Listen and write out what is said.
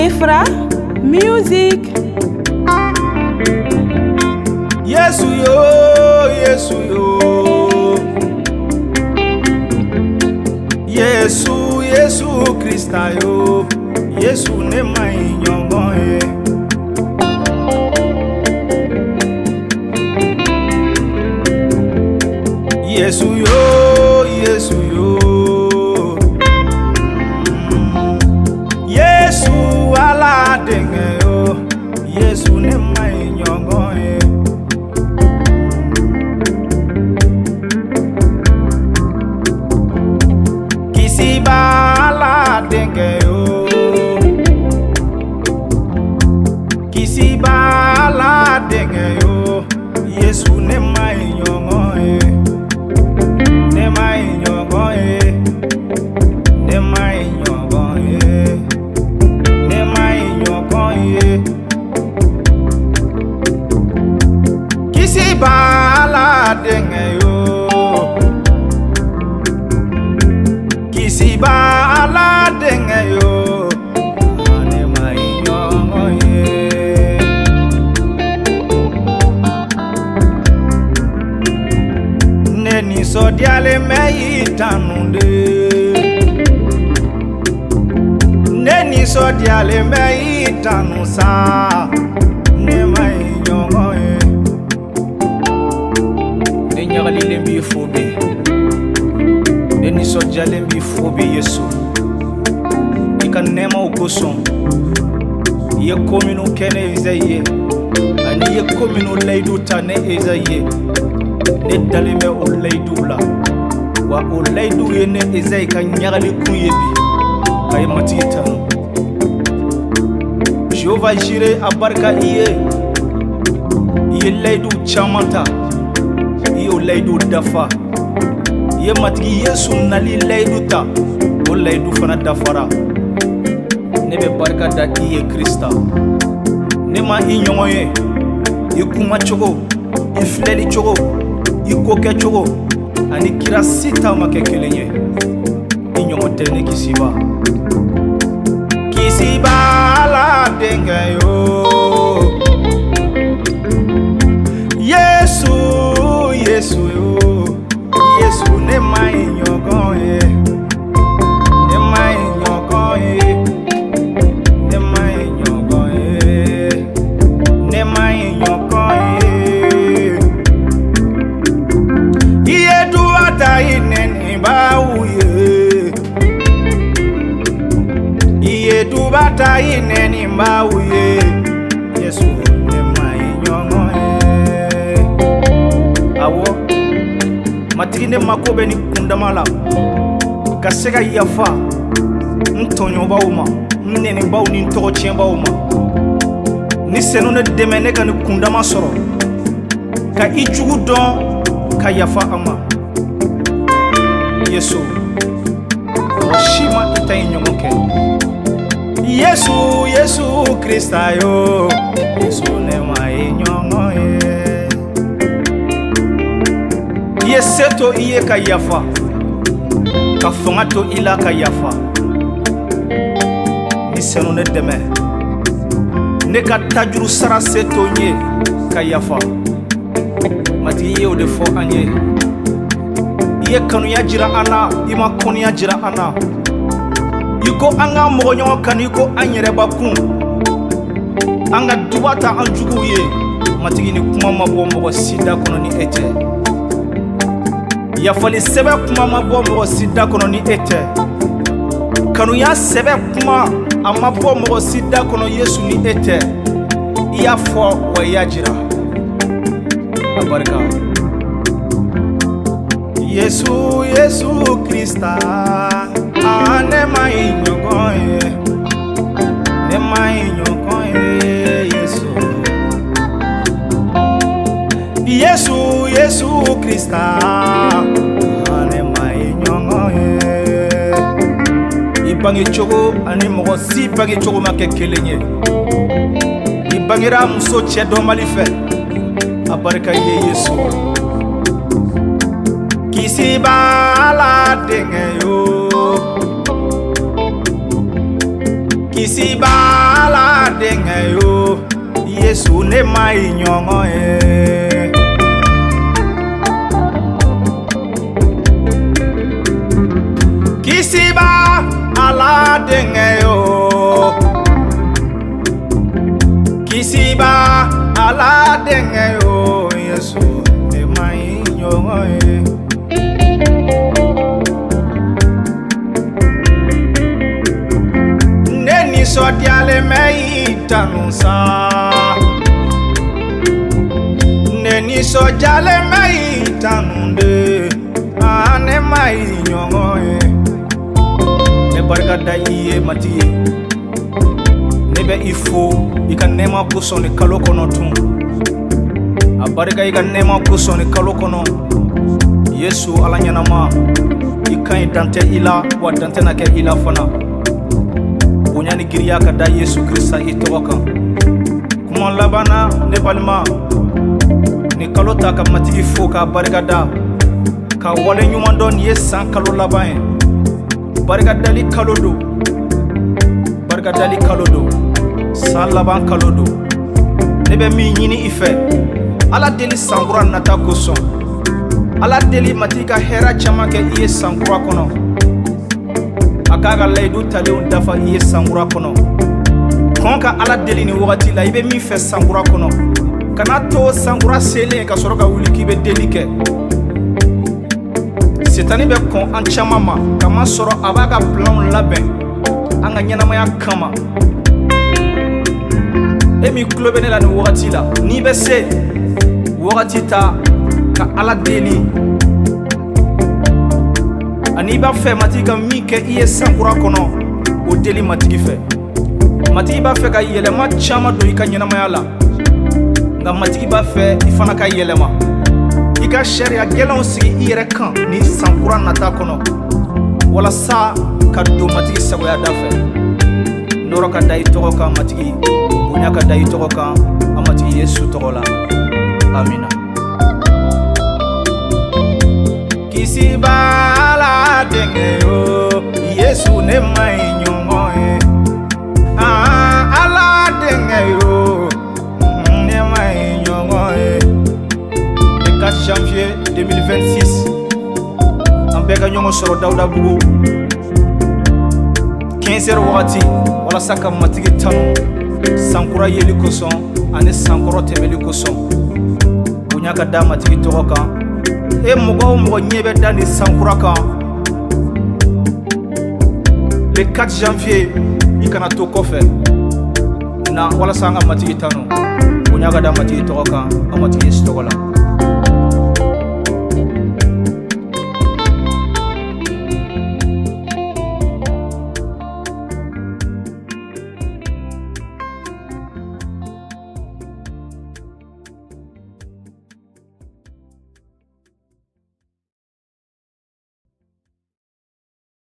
Efra Music. Yesu yo, Yesu yo. Yesu, Yesu Krista yo. Yesu ne mai nyongon e. Yesu yo, Yesu yo. Yesu ala denge yo. Yesu ne mai nyongon e. Kisi bala denge yo. Kisi bala denge yo. Yesu ne mai nyongon e. Ne mai nyongon e. Ne mai nyongon e. Ne mai nyongon e. Kisi bala denge yo. Kisi bala denge yo. Ne mai nyongon e. Ne ni so diale me itanunde. Ne ni so diale me itanusa. Ne mai nyongon e. Ne nyagali lembi fobe. Ne ni so diale lembi fobe Yesu. Ika nema ukoson. Ye kominu kene Isaïe. Ani ye kominu leidu tane Isaïe. Ne dalime o leidu la. Wa o leidu ye ne Isaïe ka nyagali kunyebi. Kay matita. Jehova jire abarka iye. Iye leidu chamanta. Iye o leidu dafa. Iye matigi Yesu nali leidu ta. O leidu fana dafara. Nebe barka da iye Krista. Nema inyongoye. Ikuma chogo. Ifleli chogo. Ikoke chogo. Ani kira sita makekelenye. Inyongote ne kisiba. Kisiba la denge yo. Yesu, Yesu yo. Yesu ne mai nyongon e. Ne mai nyongon e. Ne mai nyongon e. Ne mai nyongon e. Iye duata ineni bauye. Iye dubata ineni bauye. Yesu ne mai nyongon e. Awo matigine makobe ni kundamala. Kasega yafa. Ntonyo bauma. Nene bau ni ntoko chien bauma. Ni senone demene ka ni kundama soro. Ka ijugu don ka yafa ama. Yesu Shima itayi nyomoke. Yesu, Yesu Krista yo. Yesu ne mai nyongo e. Yeseto iye ka yafa. Ka fongato ila ka yafa. Ni senu ne deme. Ne ka tajuru sara seto nye ka yafa. Mati iye o defo anye. Iye kanu ya jira ana. Ima koni ya jira ana. Iko anga mogonyo kan iko anyere bakun. Anga dubata anjugu ye. Matigi ni kuma mabo mogo sida kono ni ete. Ya fali sebe kuma mabo mogo sida kono ni ete. Kanu ya sebe kuma amabo mogo sida kono Yesu ni ete. Iya fo wa yajira. Abarka. Yesu, Yesu Krista. Ne mai nyongon e. Ne mai nyongon e. Yesu. Yesu, Yesu Krista. Ne mai nyongon e. Ibangi chogo ani mogo si bangi chogo makekelenye. Ibangira muso chedo malife. Abarka ye Yesu. Kisi bala denge yo. Kisi bala denge yo Yesu ne mai nyongo e Kisi ba ala denge yo Kisi ba ala denge yo Yesu ne mai nyongo e Neni so diale mei tanunsa Neni so diale mei tanunde Ane mai nyongo e Ne barka da iye matiye Nebe ifo ika nema kuso ni kalo kono tun Abarika ika nema kuso ni kalo kono Yesu ala nyanama Ika dante ila wa dante na ke ila fana Bunyani giriya ka da Yesu Krista itoka Kuma labana ne balma Ni kalo ta ka matigi fo ka barika da Ka wale nyuman don yesan kalo laban Barika dali kalo do Barika dali kalo do San laban kalo do Nebe mi nyini ife Ala deli sangura nata koson Ala deli matika hera chama ke iye sangura kono Akaga laydu tale undafa iye sangura kono Konka ala deli ni wakati la ibe mi fe sangura kono Kana to sangura sele ka soroka wuli kibe deli ke Setani be kon an chamama kama soro abaga plan laben anga nyanamaya kama Emi klobe ne la ni wakati la ni be se wakati ta ka ala deli Ani ba fe matika mi ke iye sangura kono o deli matigi fe Matigi ba fe ka yelema chama do ika nyanamaya la Nga matigi ba fe ifana ka yelema Ika sharia gelon sigi iyere kan ni sankura nata kono Wala sa ka do matigi sagoya dafe Noro ka dayi togo kan matigi Bonya ka dayi togo kan a matigi Yesu togo la Amina Kisi bala denge yo Yesu ne mai nyongo e Ala denge yo Ne mai nyongo e Le 4 janvier 2026 Ambeka nyongo soro Dauda Bugu 15h wakati Wala saka matigi tanu Sankura yeli koson Ane sankuro temeli koson Bunyaka da matigi toka E mogo nyebe dani sankura kan Le 4 janvier Ikana to kofe Na wala sanga matigi tanu Bunyaka da matigi toka Amatigi stokola